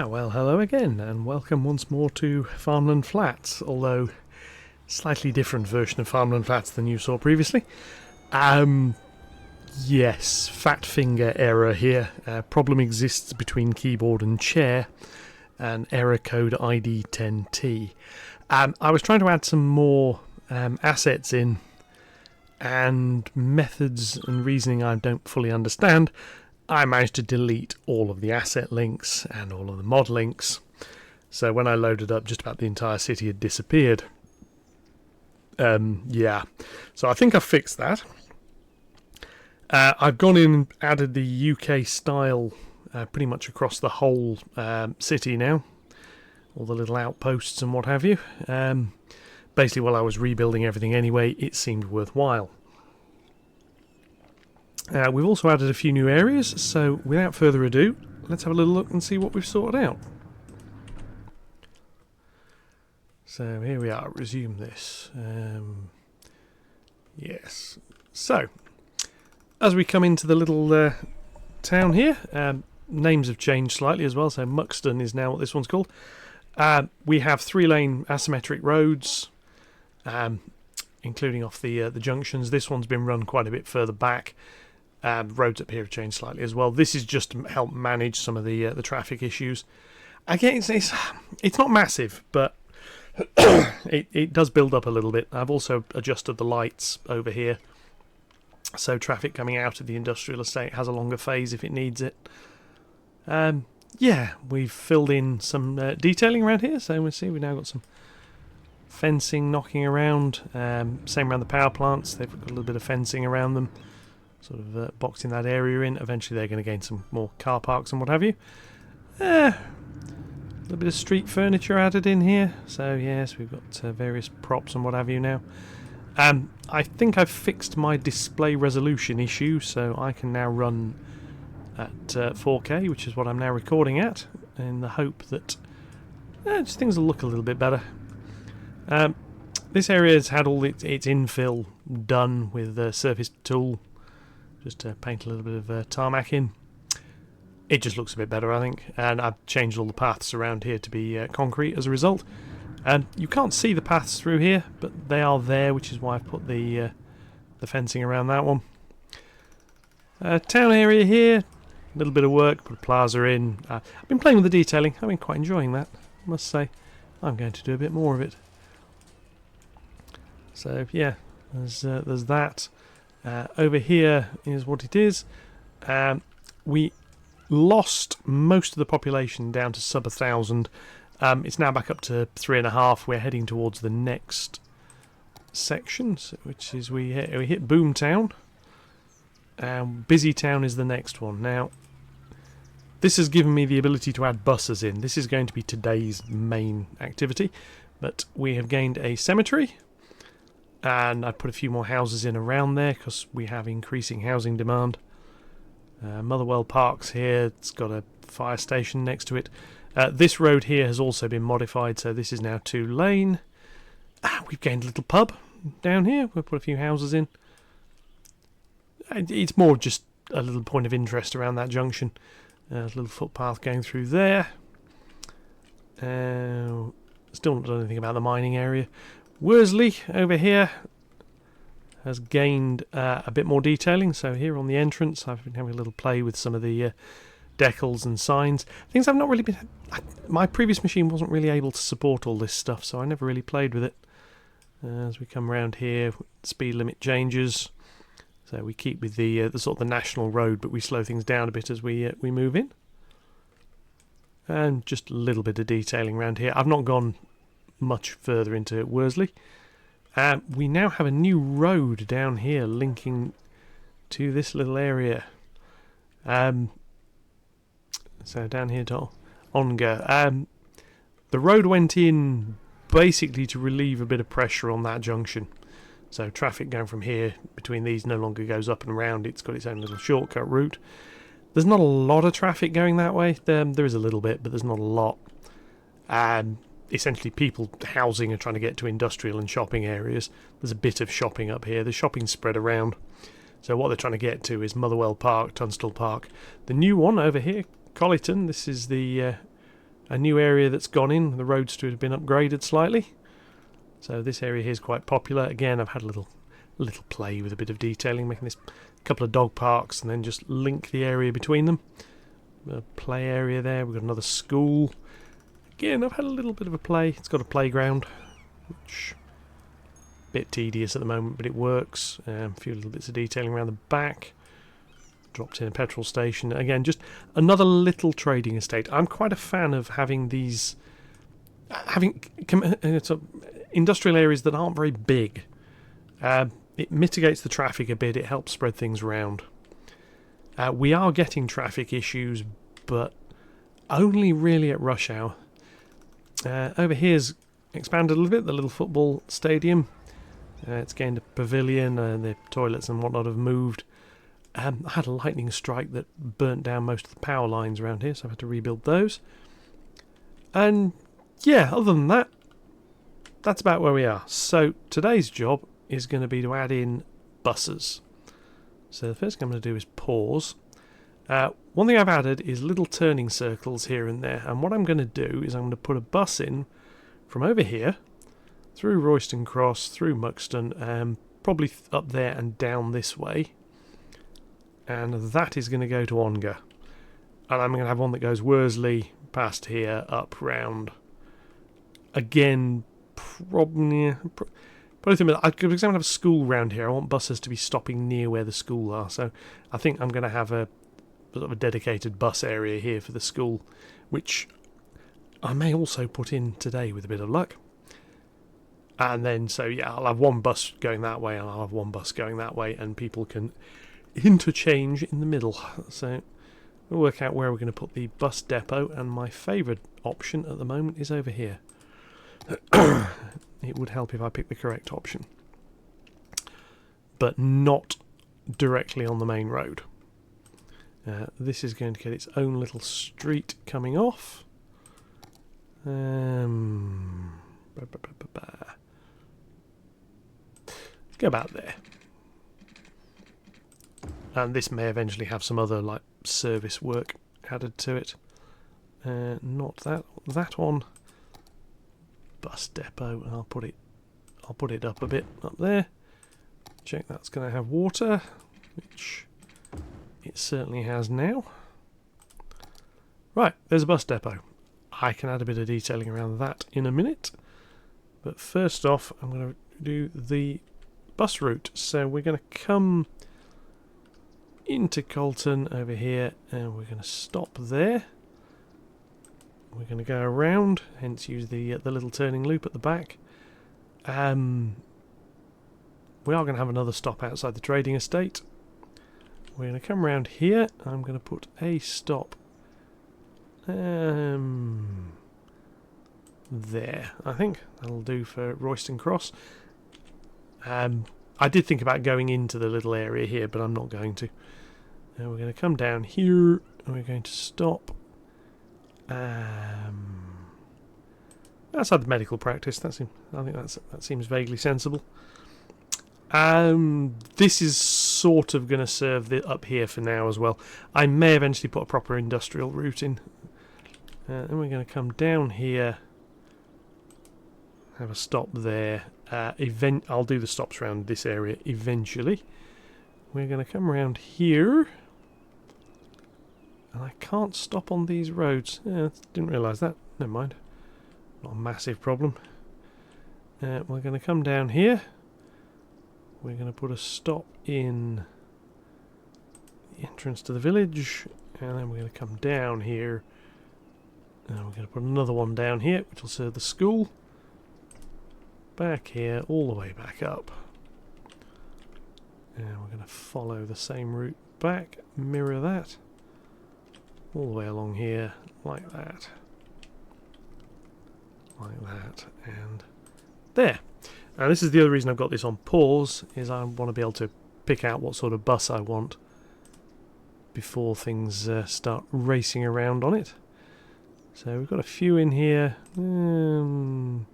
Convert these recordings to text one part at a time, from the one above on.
Well, hello again, and welcome once more to Farmland Flats, although slightly different version of Farmland Flats than you saw previously. Yes, fat finger error here. Problem exists between keyboard and chair, and error code ID 10T. I was trying to add some more assets in, and methods and reasoning I don't fully understand. I managed to delete all of the asset links and all of the mod links. So when I loaded up, just about the entire city had disappeared. Yeah. So I think I've fixed that. I've gone in and added the UK style pretty much across the whole city now. All the little outposts and what have you. Basically, while I was rebuilding everything anyway, it seemed worthwhile. We've also added a few new areas, so without further ado, let's have a little look and see what we've sorted out. So here we are, resume this. Yes. So, as we come into the little town here, names have changed slightly as well, so Muxton is now what this one's called. We have 3-lane asymmetric roads, including off the junctions. This one's been run quite a bit further back. Roads up here have changed slightly as well. This is just to help manage some of the traffic issues. Again, it's not massive, but it does build up a little bit. I've also adjusted the lights over here, so traffic coming out of the industrial estate has a longer phase if it needs it. Yeah, we've filled in some detailing around here, so we'll see we've now got some fencing knocking around. Same around the power plants, they've got a little bit of fencing around them, sort of boxing that area in. Eventually they're going to gain some more car parks and what have you. A little bit of street furniture added in here, so yes, we've got various props and what have you now. I think I've fixed my display resolution issue, so I can now run at 4K, which is what I'm now recording at, in the hope that just things will look a little bit better. This area has had all its infill done with the surface tool, just to paint a little bit of tarmac in. It just looks a bit better, I think, and I've changed all the paths around here to be concrete as a result. You can't see the paths through here, but they are there, which is why I've put the fencing around that one. Town area here, a little bit of work, put a plaza in. I've been playing with the detailing, I've been quite enjoying that, I must say. I'm going to do a bit more of it. So yeah, there's that. Over here is what it is. We lost most of the population down to sub 1,000. It's now back up to 3.5. We're heading towards the next section, which is we hit Boomtown. Busy Town is the next one. Now, this has given me the ability to add buses in. This is going to be today's main activity, but we have gained a cemetery, and I put a few more houses in around there because we have increasing housing demand. Motherwell Park's here. It's got a fire station next to it. This road here has also been modified, so this is now 2-lane. We've gained a little pub down here. We'll put a few houses in. It's more just a little point of interest around that junction. There's a little footpath going through there. Still not done anything about the mining area. Worsley over here has gained a bit more detailing. So here on the entrance, I've been having a little play with some of the decals and signs. Things I've not really been... My previous machine wasn't really able to support all this stuff, so I never really played with it. As we come around here, speed limit changes. So we keep with the sort of the national road, but we slow things down a bit as we move in. And just a little bit of detailing around here. I've not gone much further into Worsley. We now have a new road down here linking to this little area. So down here to Ongar. The road went in basically to relieve a bit of pressure on that junction. So traffic going from here between these no longer goes up and round. It's got its own little shortcut route. There's not a lot of traffic going that way. There is a little bit, but there's not a lot. Essentially, people housing are trying to get to industrial and shopping areas. There's a bit of shopping up here. The shopping's spread around. So what they're trying to get to is Motherwell Park, Tunstall Park. The new one over here, Collyton, this is the a new area that's gone in. The roads to it have been upgraded slightly. So this area here is quite popular. Again, I've had a little play with a bit of detailing, making this couple of dog parks and then just link the area between them. A play area there. We've got another school. Again, I've had a little bit of a play. It's got a playground, which a bit tedious at the moment, but it works. A few little bits of detailing around the back. Dropped in a petrol station. Again, just another little trading estate. I'm quite a fan of having these, industrial areas that aren't very big. It mitigates the traffic a bit. It helps spread things around. We are getting traffic issues, but only really at rush hour. Over here's expanded a little bit, the little football stadium. It's gained a pavilion, and the toilets and whatnot have moved. I had a lightning strike that burnt down most of the power lines around here, so I've had to rebuild those. And yeah, other than that, that's about where we are. So today's job is going to be to add in buses. So the first thing I'm going to do is pause. One thing I've added is little turning circles here and there, and what I'm going to do is I'm going to put a bus in from over here, through Royston Cross, through Muxton, probably up there and down this way, and that is going to go to Ongar. And I'm going to have one that goes Worsley, past here, up, round. Again, probably because I'm going to have a school round here. I want buses to be stopping near where the school are, so I think I'm going to have a sort of a dedicated bus area here for the school, which I may also put in today with a bit of luck. And then, so yeah, I'll have one bus going that way and I'll have one bus going that way, and people can interchange in the middle. So we'll work out where we're going to put the bus depot, and my favourite option at the moment is over here. It would help if I picked the correct option, but not directly on the main road. This is going to get its own little street coming off. Let's go about there. And this may eventually have some other like service work added to it. Not that one. Bus depot, and I'll put it up a bit up there. Check that's going to have water, which it certainly has now. Right, there's a bus depot. I can add a bit of detailing around that in a minute, but first off I'm going to do the bus route. So we're going to come into Colton over here, and we're going to stop there. We're going to go around, hence use the little turning loop at the back. We are going to have another stop outside the trading estate. We're going to come around here. I'm going to put a stop there. I think that'll do for Royston Cross. I did think about going into the little area here, but I'm not going to. We're going to come down here, and we're going to stop outside the medical practice. I think that seems vaguely sensible. This is sort of going to serve up here for now as well. I may eventually put a proper industrial route in. Then we're going to come down here, have a stop there. I'll do the stops around this area eventually. We're going to come around here, and I can't stop on these roads. Didn't realise that. Never mind. Not a massive problem. We're going to come down here. We're going to put a stop in the entrance to the village, and then we're going to come down here, and we're going to put another one down here, which will serve the school. Back here, all the way back up. And we're going to follow the same route back, mirror that, all the way along here, like that, and there. Now this is the other reason I've got this on pause, is I want to be able to pick out what sort of bus I want before things start racing around on it. So we've got a few in here. Sure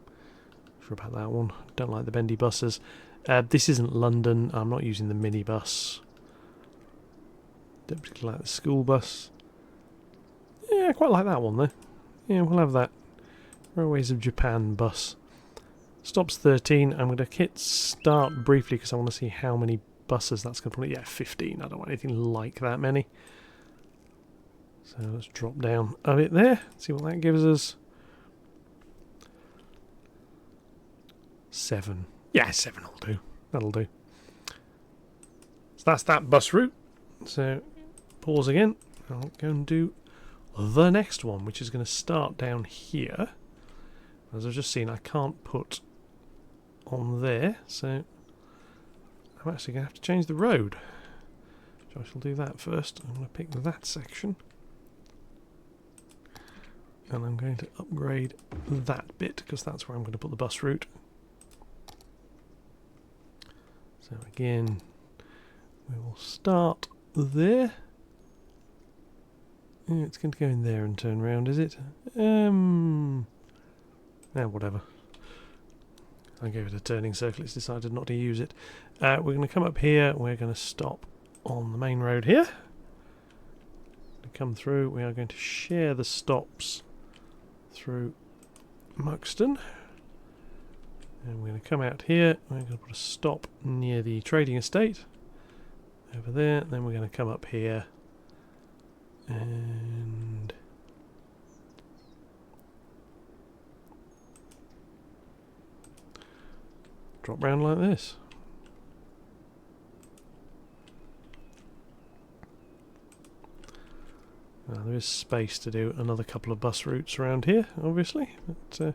about that one. Don't like the bendy buses. This isn't London. I'm not using the minibus. Don't particularly like the school bus. Yeah, I quite like that one though. Yeah, we'll have that. Railways of Japan bus. Stops 13. I'm going to hit start briefly because I want to see how many buses that's going to put. Yeah, 15. I don't want anything like that many. So let's drop down a bit there. See what that gives us. 7. Yeah, 7 will do. That'll do. So that's that bus route. So pause again. I'll go and do the next one, which is going to start down here. As I've just seen, I can't put on there, so I'm actually going to have to change the road. So I shall do that first. I'm going to pick that section. And I'm going to upgrade that bit, because that's where I'm going to put the bus route. So again, we will start there. It's going to go in there and turn round, is it? Whatever. I gave it a turning circle, it's decided not to use it. We're going to come up here, we're going to stop on the main road here. To come through, we are going to share the stops through Muxton. And we're going to come out here, we're going to put a stop near the trading estate. Over there, then we're going to come up here and drop round like this. Now, there is space to do another couple of bus routes around here, obviously, but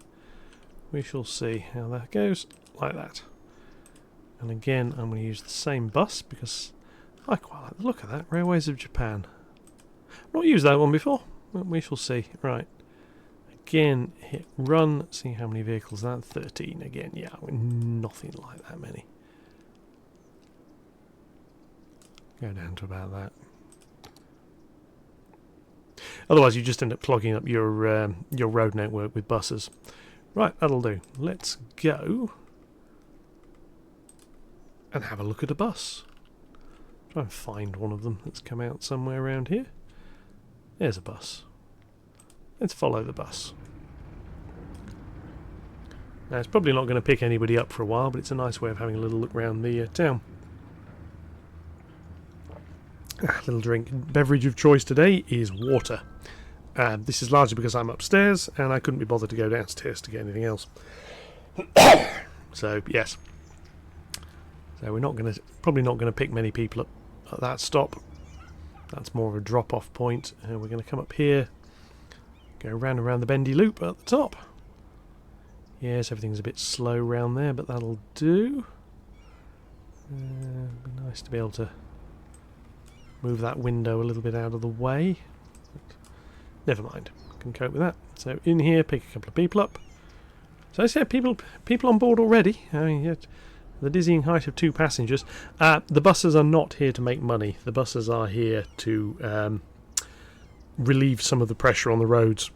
we shall see how that goes, like that. And again, I'm going to use the same bus because I quite like the look of that. Railways of Japan. Not used that one before, but we shall see. Right. Again, hit run, see how many vehicles that. 13 again. Yeah, nothing like that many. Go down to about that. Otherwise, you just end up clogging up your road network with buses. Right, that'll do. Let's go and have a look at a bus. Try and find one of them that's come out somewhere around here. There's a bus. Let's follow the bus. Now, it's probably not going to pick anybody up for a while, but it's a nice way of having a little look around the town. Little drink. Beverage of choice today is water. This is largely because I'm upstairs and I couldn't be bothered to go downstairs to get anything else. So yes. So we're probably not going to pick many people up at that stop. That's more of a drop-off point. We're going to come up here, go round and round the bendy loop at the top. Yes, everything's a bit slow round there, but that'll do. Be nice to be able to move that window a little bit out of the way. But never mind, I can cope with that. So in here, pick a couple of people up. So I said people on board already. I mean, the dizzying height of 2 passengers. The buses are not here to make money. The buses are here to relieve some of the pressure on the roads.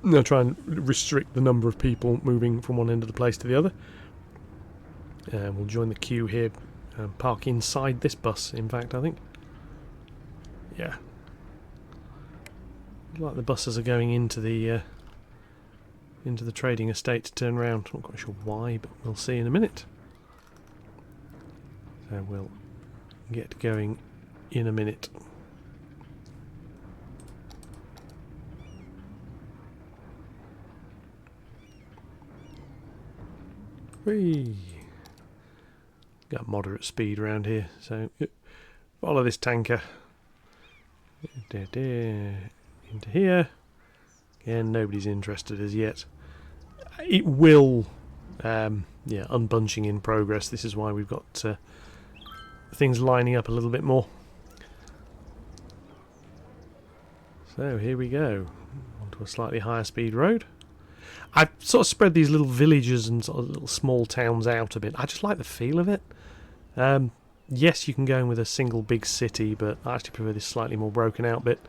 They'll try and restrict the number of people moving from one end of the place to the other. We'll join the queue here. Park inside this bus, in fact, I think. Yeah. Like the buses are going into the trading estate to turn around. Not quite sure why, but we'll see in a minute. So we'll get going in a minute. Whee! Got moderate speed around here, so follow this tanker into here. Again, nobody's interested as yet. It will, unbunching in progress. This is why we've got things lining up a little bit more. So here we go, onto a slightly higher speed road. I've sort of spread these little villages and sort of little small towns out a bit. I just like the feel of it. Yes, you can go in with a single big city, but I actually prefer this slightly more broken out bit.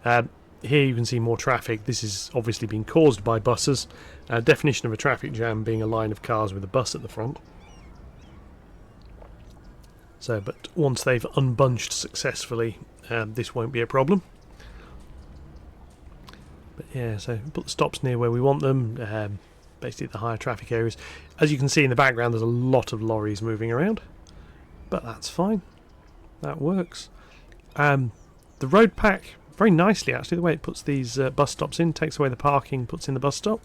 Here you can see more traffic. This is obviously being caused by buses. Definition of a traffic jam being a line of cars with a bus at the front. So, but once they've unbunched successfully, this won't be a problem. But yeah, so put the stops near where we want them, basically the higher traffic areas. As you can see in the background, there's a lot of lorries moving around, but that's fine. That works. The road pack, very nicely actually, the way it puts these bus stops in, takes away the parking, puts in the bus stop.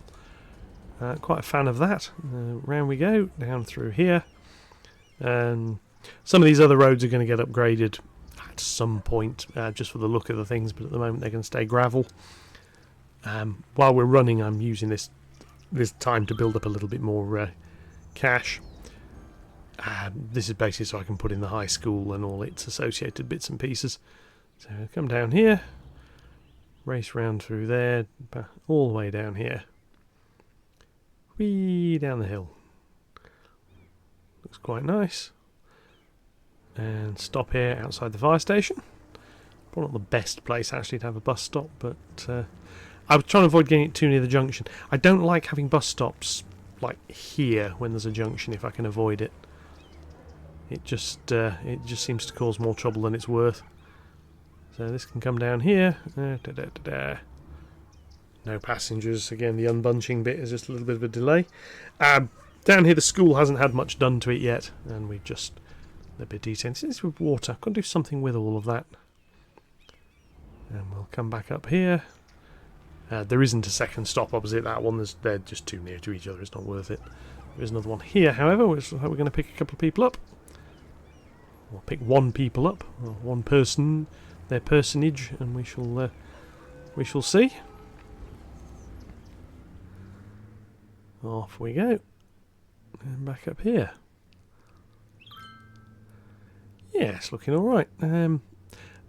Quite a fan of that. Round we go, down through here. Some of these other roads are going to get upgraded at some point, just for the look of the things, but at the moment they're going to stay gravel. While we're running, I'm using this time to build up a little bit more cash. This is basically so I can put in the high school and all its associated bits and pieces. So come down here, race round through there, all the way down here. Whee, down the hill. Looks quite nice. And stop here outside the fire station. Probably not the best place actually to have a bus stop, but I was trying to avoid getting it too near the junction. I don't like having bus stops like here when there's a junction if I can avoid it. It just seems to cause more trouble than it's worth. So this can come down here. No passengers. Again, the unbunching bit is just a little bit of a delay. Down here, the school hasn't had much done to it yet, and we've just a bit detailed. This is with water. Got to do something with all of that. And we'll come back up here. There isn't a second stop opposite that one. They're just too near to each other. It's not worth it. There's another one here, however, which looks like we're going to pick a couple of people up. We'll pick one people up, or one person, their personage, and we shall see. Off we go. And back up here. Yeah, it's looking alright. Don't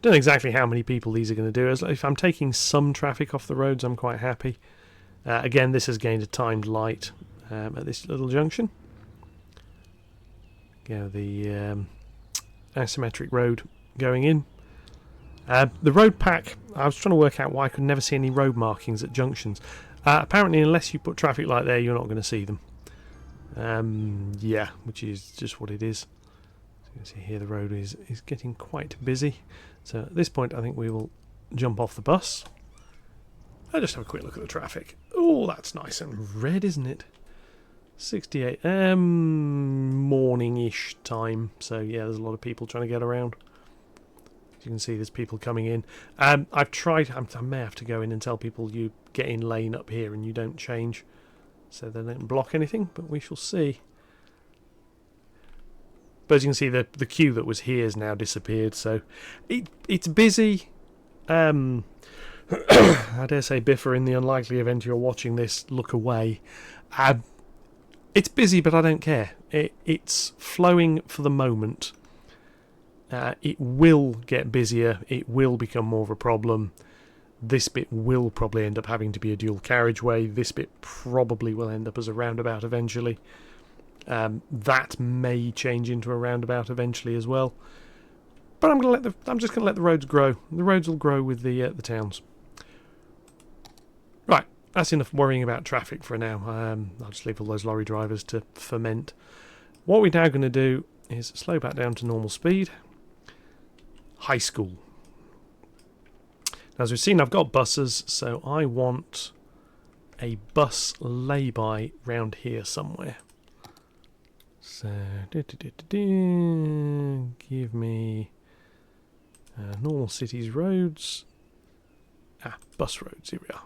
know exactly how many people these are going to do. If I'm taking some traffic off the roads, I'm quite happy. Again, this has gained a timed light at this little junction. Go the asymmetric road going in. The road pack, I was trying to work out why I could never see any road markings at junctions. Apparently, unless you put traffic light there, you're not going to see them. Yeah, which is just what it is. So you can see here the road is getting quite busy. So at this point, I think we will jump off the bus. I'll just have a quick look at the traffic. Oh, that's nice and red, isn't it? 68 morning-ish time. So yeah, there's a lot of people trying to get around. As you can see, there's people coming in. I've tried. I may have to go in and tell people you get in lane up here and you don't change, so they don't block anything. But we shall see. But as you can see, the queue that was here has now disappeared. So it's busy. I dare say, Biffa, in the unlikely event you're watching this, look away. It's busy, but I don't care. It's flowing for the moment. It will get busier. It will become more of a problem. This bit will probably end up having to be a dual carriageway. This bit probably will end up as a roundabout eventually. That may change into a roundabout eventually as well. But I'm just going to let the roads grow. The roads will grow with the towns. Right, that's enough worrying about traffic for now. I'll just leave all those lorry drivers to ferment. What we're now going to do is slow back down to normal speed. High school. Now, as we've seen, I've got buses, so I want a bus lay-by round here somewhere. So, give me normal cities roads. Bus roads, here we are.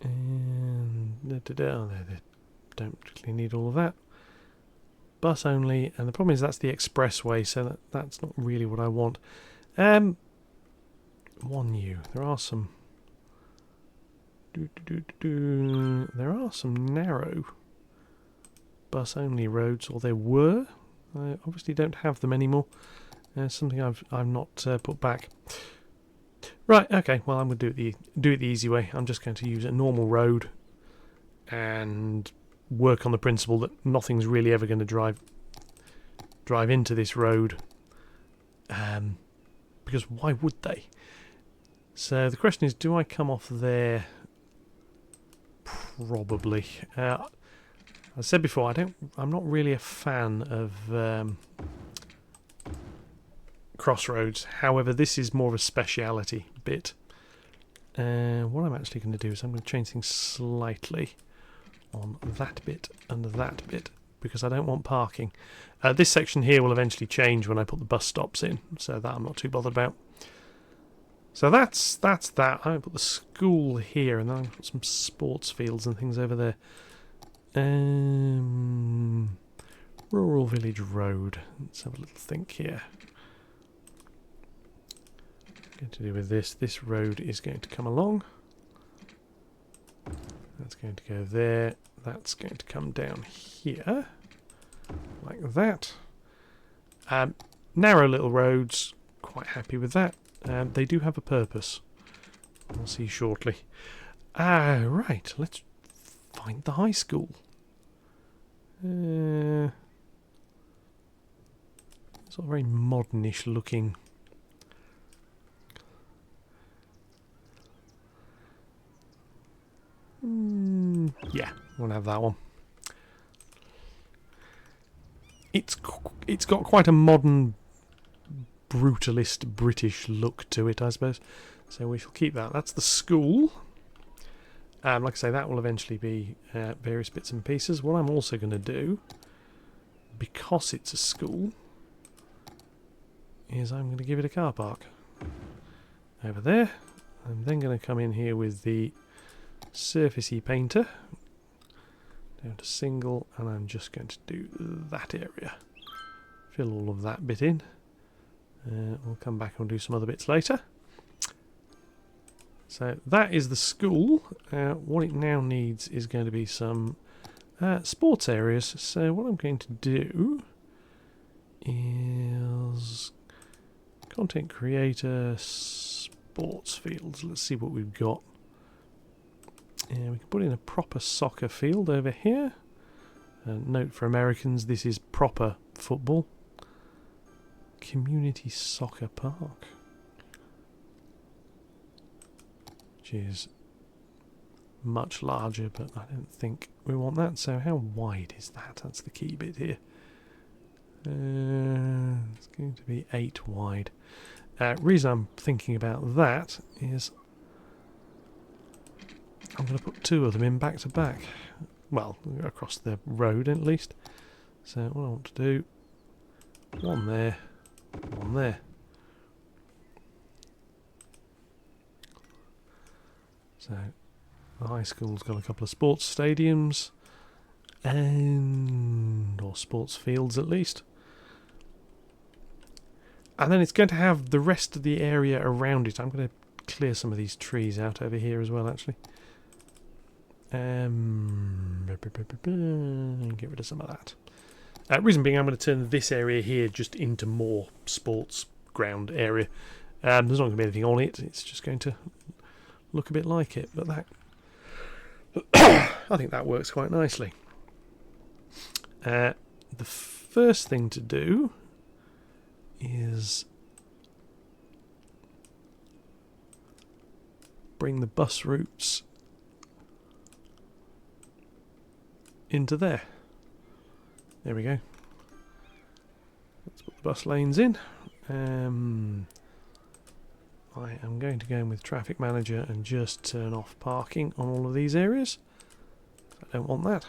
And they don't particularly need all of that. Bus only, and the problem is that's the expressway, so that's not really what I want. 1U. There are some. There are some narrow bus only roads, or there were. I obviously don't have them anymore. Something I've not put back. Right. Okay. Well, I'm going to do it the easy way. I'm just going to use a normal road and work on the principle that nothing's really ever going to drive into this road, because why would they? So the question is, do I come off there? Probably. As I said before, I'm not really a fan of crossroads. However, this is more of a speciality bit. What I'm actually going to do is I'm going to change things slightly on that bit and that bit, because I don't want parking. This section here will eventually change when I put the bus stops in, so that I'm not too bothered about. So that's that. I'm going to put the school here, and then I'm going to put some sports fields and things over there. Rural Village Road. Let's have a little think here. Going to do with this. This road is going to come along. That's going to go there. That's going to come down here, like that. Narrow little roads. Quite happy with that. They do have a purpose. We'll see shortly. Right. Let's find the high school. It's all very modernish looking. Yeah, we'll have that one. It's got quite a modern, brutalist British look to it, I suppose. So we shall keep that. That's the school. Like I say, that will eventually be various bits and pieces. What I'm also going to do, because it's a school, is I'm going to give it a car park over there. I'm then going to come in here with the surfacey painter down to single, and I'm just going to do that area. Fill all of that bit in. We'll come back and do some other bits later. So that is the school. What it now needs is going to be some sports areas. So what I'm going to do is content creator sports fields. Let's see what we've got. We can put in a proper soccer field over here. Note for Americans, this is proper football. Community soccer park, which is much larger, but I don't think we want that. So how wide is that? That's the key bit here. It's going to be 8 wide. Reason I'm thinking about that is I'm going to put 2 of them in back to back. Well, across the road at least. So what I want to do, one there, one there. So the high school's got a couple of sports stadiums, or sports fields at least. And then it's going to have the rest of the area around it. I'm going to clear some of these trees out over here as well, actually. Get rid of some of that. Reason being, I'm going to turn this area here just into more sports ground area. There's not going to be anything on it. It's just going to look a bit like it. But that, I think that works quite nicely. The first thing to do is bring the bus routes into there. There we go. Let's put the bus lanes in. I am going to go in with Traffic Manager and just turn off parking on all of these areas. I don't want that.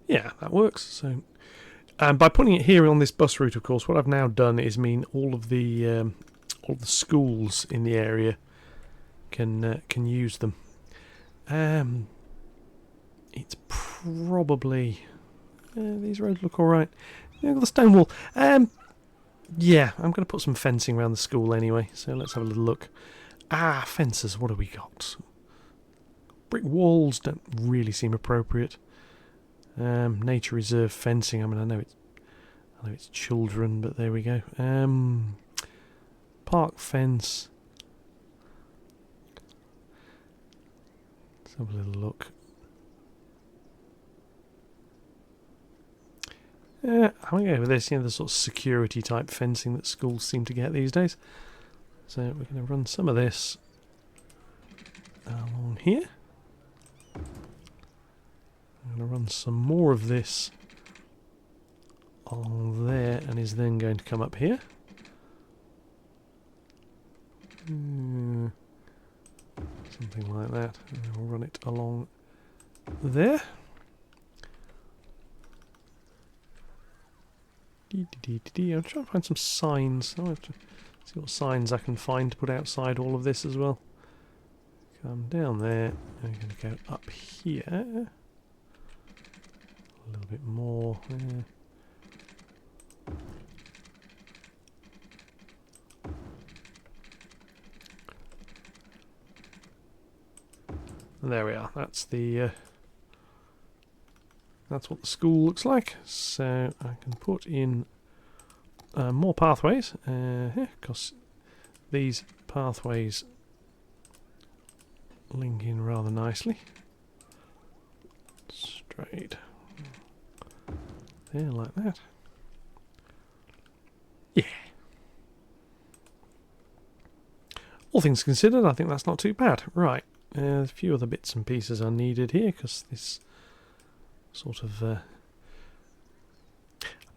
Yeah, that works. So, by putting it here on this bus route, of course, what I've now done is mean all of the schools in the area can use them. It's probably these roads look all right. Yeah, got the stone wall. Yeah, I'm going to put some fencing around the school anyway. So let's have a little look. Fences. What have we got? Brick walls don't really seem appropriate. Nature reserve fencing. I mean, I know it's children, but there we go. Park fence. Let's have a little look. I'm going to go with this, the sort of security type fencing that schools seem to get these days. So we're going to run some of this along here. I'm going to run some more of this along there and is then going to come up here. Something like that. And we'll run it along there. I'm trying to find some signs. I have to see what signs I can find to put outside all of this as well. Come down there. I'm going to go up here. A little bit more. And there we are. That's the. That's what the school looks like. So I can put in more pathways, because these pathways link in rather nicely. Straight there, like that. Yeah. All things considered, I think that's not too bad. Right, a few other bits and pieces are needed here, because this sort of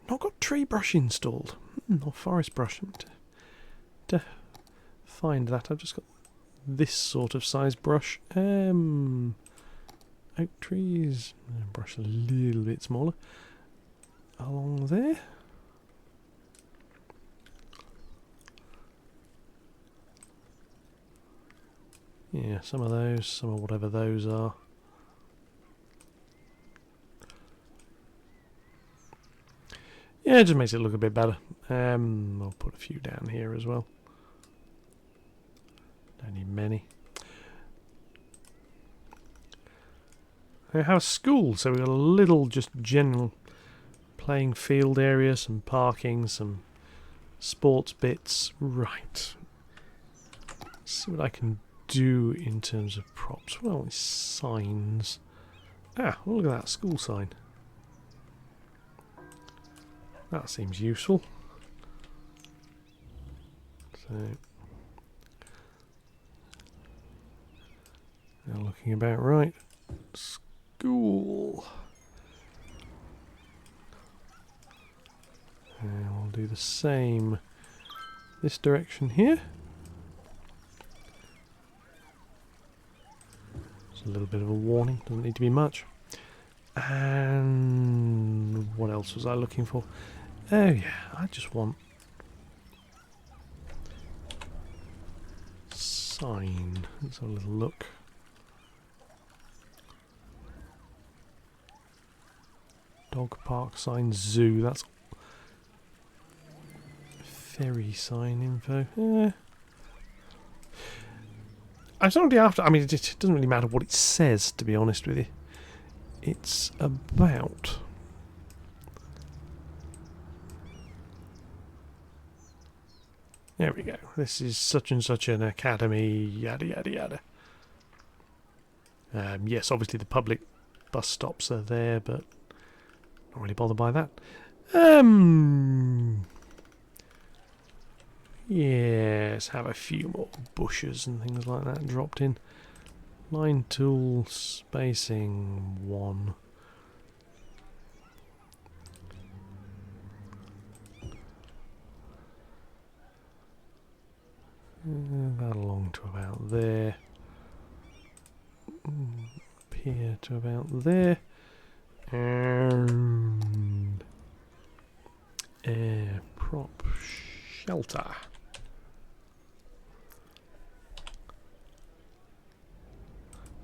not got tree brush installed, or forest brush. To find that, I've just got this sort of size brush. Oak trees, brush a little bit smaller along there. Yeah, some of those, some of whatever those are. Yeah, it just makes it look a bit better. I'll put a few down here as well. Don't need many. I have a school, so we've got a little just general playing field area, some parking, some sports bits. Right. Let's see what I can do in terms of props. Well, signs. Ah, well, look at that school sign. That seems useful. So, now looking about right. School. And we'll do the same this direction here. It's a little bit of a warning, doesn't need to be much. And what else was I looking for? Oh yeah, I just want sign. Let's have a little look. Dog park sign, zoo. That's ferry sign info. I'm not after. I mean, it doesn't really matter what it says, to be honest with you. It's about. There we go. This is such and such an academy, yada yada yada. Yes, obviously the public bus stops are there, but not really bothered by that. Yes, have a few more bushes and things like that dropped in. Line tool spacing 1. That along to about there. Up here to about there. And air prop shelter.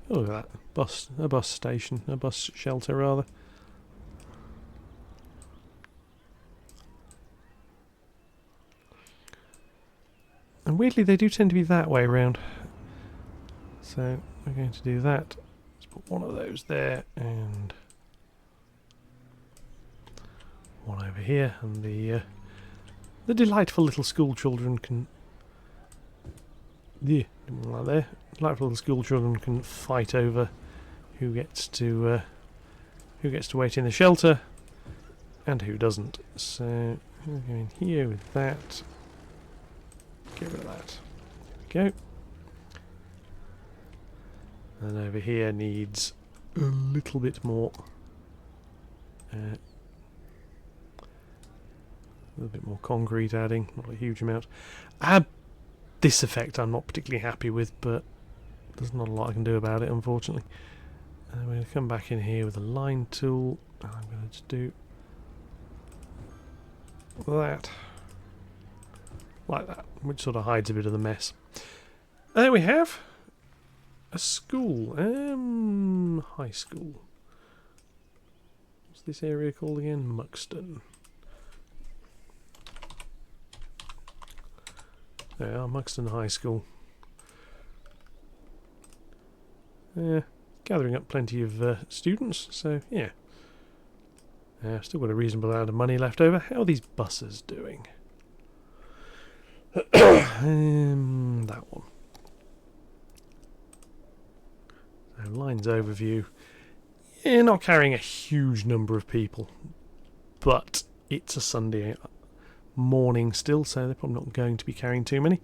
Oh, look at that. A bus station. A bus shelter, rather. And weirdly, they do tend to be that way round. So, we're going to do that. Let's put one of those there, and one over here. And the delightful little school children can... Yeah, like there. Delightful little school children can fight over who gets to wait in the shelter and who doesn't. So we'll go in here with that. Get rid of that. There we go. And over here needs a little bit more little bit more concrete adding, not a huge amount. This effect I'm not particularly happy with, but there's not a lot I can do about it, unfortunately. I'm going to come back in here with a line tool. I'm going to just do that, like that, which sort of hides a bit of the mess. There we have a school, high school. What's this area called again? Muxton. There we are, Muxton High School. Gathering up plenty of students, so yeah. Still got a reasonable amount of money left over. How are these buses doing? That one. So lines overview. Yeah, not carrying a huge number of people, but it's a Sunday morning still, so they're probably not going to be carrying too many.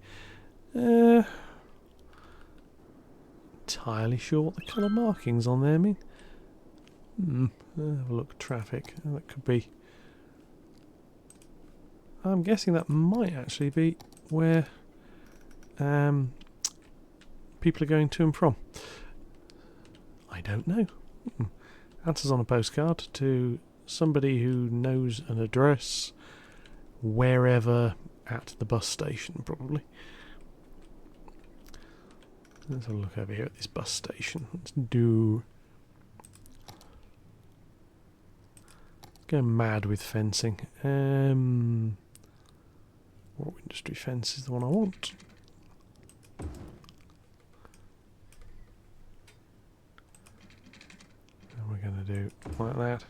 Entirely sure what the colour markings on there mean. Have a look. Traffic. That could be. I'm guessing that might actually be where people are going to and from. I don't know. Answers on a postcard to somebody who knows an address wherever at the bus station, probably. Let's have a look over here at this bus station. Let's do. Go mad with fencing. What industry fence is the one I want? And we're going to do like that.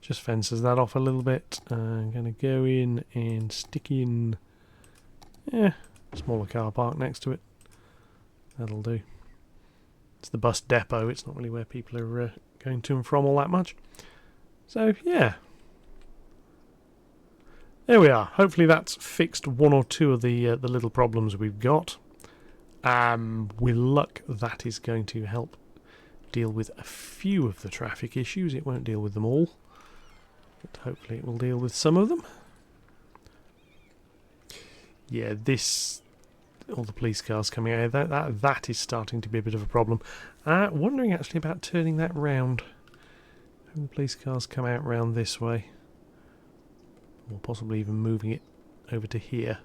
Just fences that off a little bit. I'm going to go in and stick in a smaller car park next to it. That'll do. It's the bus depot. It's not really where people are going to and from all that much. So yeah, there we are. Hopefully that's fixed one or two of the little problems we've got. With luck, that is going to help deal with a few of the traffic issues. It won't deal with them all, but hopefully it will deal with some of them. Yeah, all the police cars coming out, that is starting to be a bit of a problem. Wondering actually about turning that round. The police cars come out round this way, or possibly even moving it over to here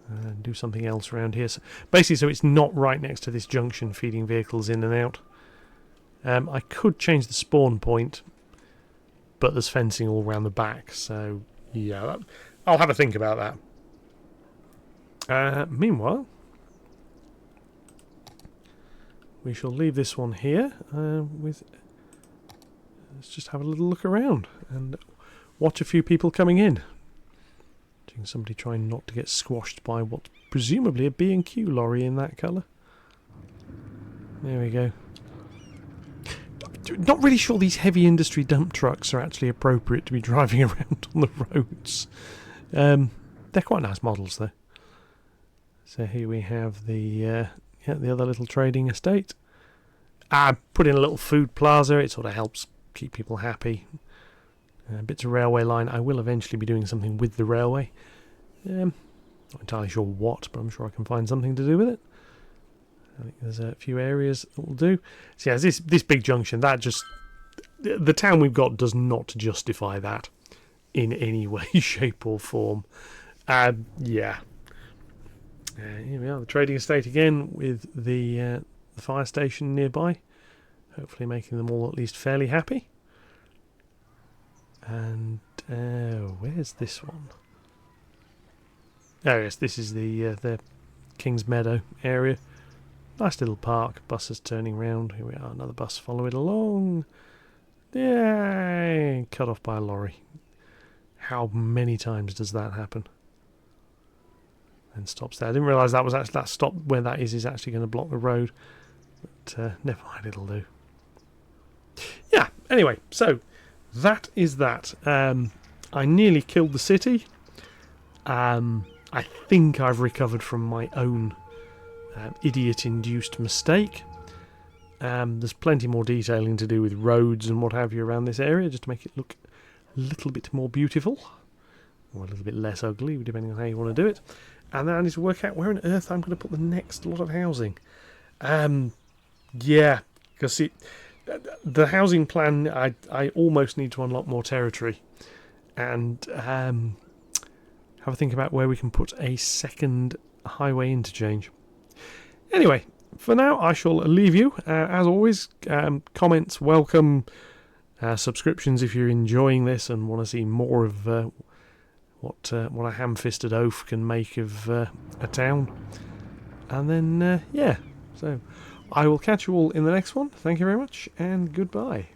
and do something else around here. So basically, so it's not right next to this junction feeding vehicles in and out. I could change the spawn point, but there's fencing all around the back, so yeah, I'll have a think about that. Meanwhile, we shall leave this one here with. Let's just have a little look around and watch a few people coming in. Watching somebody trying not to get squashed by what's presumably a B&Q lorry in that colour. There we go. Not really sure these heavy industry dump trucks are actually appropriate to be driving around on the roads. They're quite nice models though. So here we have the other little trading estate. I put in a little food plaza. It sort of helps keep people happy. Bits of railway line. I will eventually be doing something with the railway. Not entirely sure what, but I'm sure I can find something to do with it. I think there's a few areas that will do. So yeah, this big junction, that just... The town we've got does not justify that in any way, shape or form. Yeah. Here we are, the trading estate again with the fire station nearby. Hopefully making them all at least fairly happy. And where's this one? Oh yes, this is the King's Meadow area. Nice little park, buses turning round. Here we are, another bus, follow it along. Yay! Cut off by a lorry. How many times does that happen? And stops there. I didn't realise that was actually that stop where that is actually going to block the road. But never mind, it'll do. Yeah, anyway, so that is that. I nearly killed the city. I think I've recovered from my own idiot-induced mistake. There's plenty more detailing to do with roads and what have you around this area, just to make it look little bit more beautiful, or a little bit less ugly, depending on how you want to do it. And then I need to work out where on earth I'm going to put the next lot of housing. Yeah, because the housing plan, I almost need to unlock more territory, and have a think about where we can put a second highway interchange. Anyway, for now I shall leave you. As always, comments welcome, subscriptions if you're enjoying this and want to see more of what a ham-fisted oaf can make of a town. And then, yeah, so I will catch you all in the next one. Thank you very much, and goodbye.